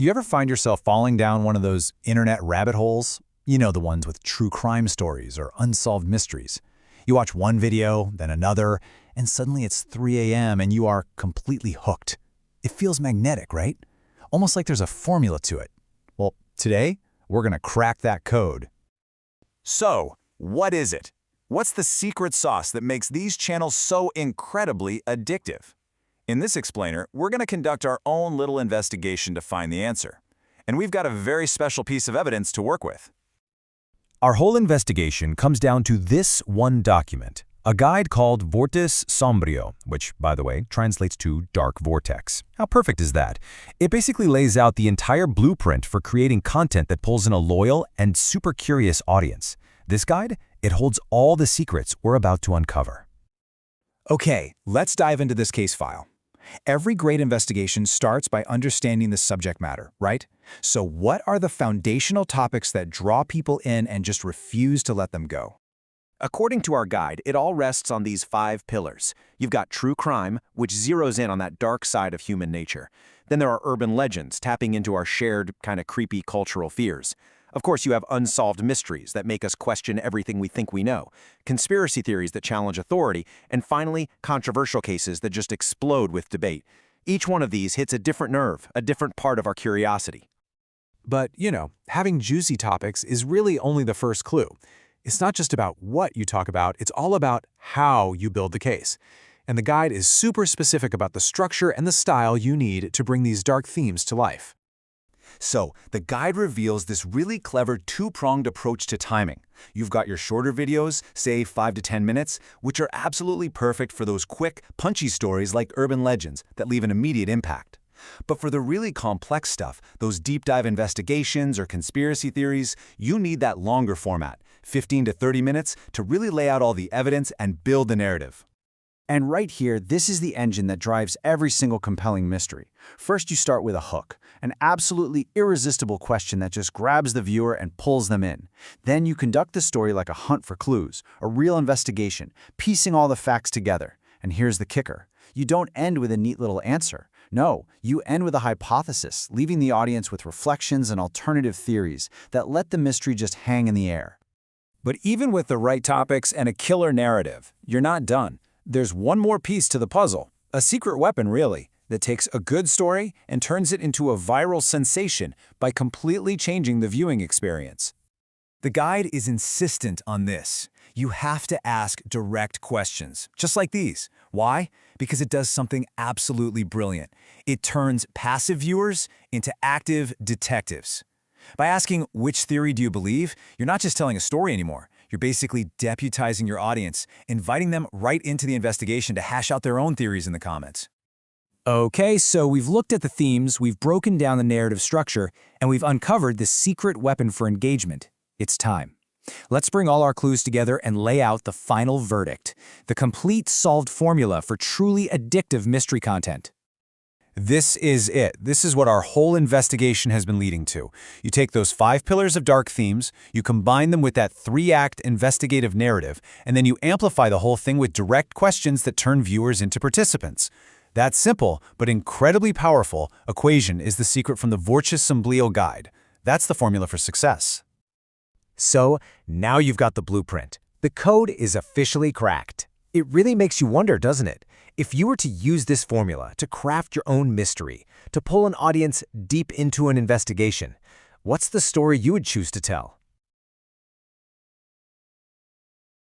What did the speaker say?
You ever find yourself falling down one of those internet rabbit holes? You know, the ones with true crime stories or unsolved mysteries. You watch one video, then another, and suddenly it's 3 a.m. and you are completely hooked. It feels magnetic, right? Almost like there's a formula to it. Well, today, we're going to crack that code. So, what is it? What's the secret sauce that makes these channels so incredibly addictive? In this explainer, we're going to conduct our own little investigation to find the answer. And we've got a very special piece of evidence to work with. Our whole investigation comes down to this one document, a guide called Vortis Sombrio, which, by the way, translates to Dark Vortex. How perfect is that? It basically lays out the entire blueprint for creating content that pulls in a loyal and super curious audience. This guide, it holds all the secrets we're about to uncover. Okay, let's dive into this case file. Every great investigation starts by understanding the subject matter, right? So what are the foundational topics that draw people in and just refuse to let them go? According to our guide, it all rests on these 5 pillars. You've got true crime, which zeroes in on that dark side of human nature. Then there are urban legends, tapping into our shared, kind of creepy cultural fears. Of course, you have unsolved mysteries that make us question everything we think we know, conspiracy theories that challenge authority, and finally, controversial cases that just explode with debate. Each one of these hits a different nerve, a different part of our curiosity. But, having juicy topics is really only the first clue. It's not just about what you talk about, it's all about how you build the case. And the guide is super specific about the structure and the style you need to bring these dark themes to life. So, the guide reveals this really clever 2-pronged approach to timing. You've got your shorter videos, say 5 to 10 minutes, which are absolutely perfect for those quick, punchy stories like urban legends that leave an immediate impact. But for the really complex stuff, those deep dive investigations or conspiracy theories, you need that longer format, 15 to 30 minutes, to really lay out all the evidence and build the narrative. And right here, this is the engine that drives every single compelling mystery. First, you start with a hook, an absolutely irresistible question that just grabs the viewer and pulls them in. Then you conduct the story like a hunt for clues, a real investigation, piecing all the facts together. And here's the kicker. You don't end with a neat little answer. No, you end with a hypothesis, leaving the audience with reflections and alternative theories that let the mystery just hang in the air. But even with the right topics and a killer narrative, you're not done. There's one more piece to the puzzle, a secret weapon really, that takes a good story and turns it into a viral sensation by completely changing the viewing experience. The guide is insistent on this. You have to ask direct questions, just like these. Why? Because it does something absolutely brilliant. It turns passive viewers into active detectives. By asking, which theory do you believe, you're not just telling a story anymore. You're basically deputizing your audience, inviting them right into the investigation to hash out their own theories in the comments. Okay, so we've looked at the themes, we've broken down the narrative structure, and we've uncovered the secret weapon for engagement. It's time. Let's bring all our clues together and lay out the final verdict, the complete solved formula for truly addictive mystery content. This is it. This is what our whole investigation has been leading to. You take those 5 pillars of dark themes, you combine them with that 3-act investigative narrative, and then you amplify the whole thing with direct questions that turn viewers into participants. That simple, but incredibly powerful, equation is the secret from the Vortis Sombrio guide. That's the formula for success. So, now you've got the blueprint. The code is officially cracked. It really makes you wonder, doesn't it? If you were to use this formula to craft your own mystery, to pull an audience deep into an investigation, what's the story you would choose to tell?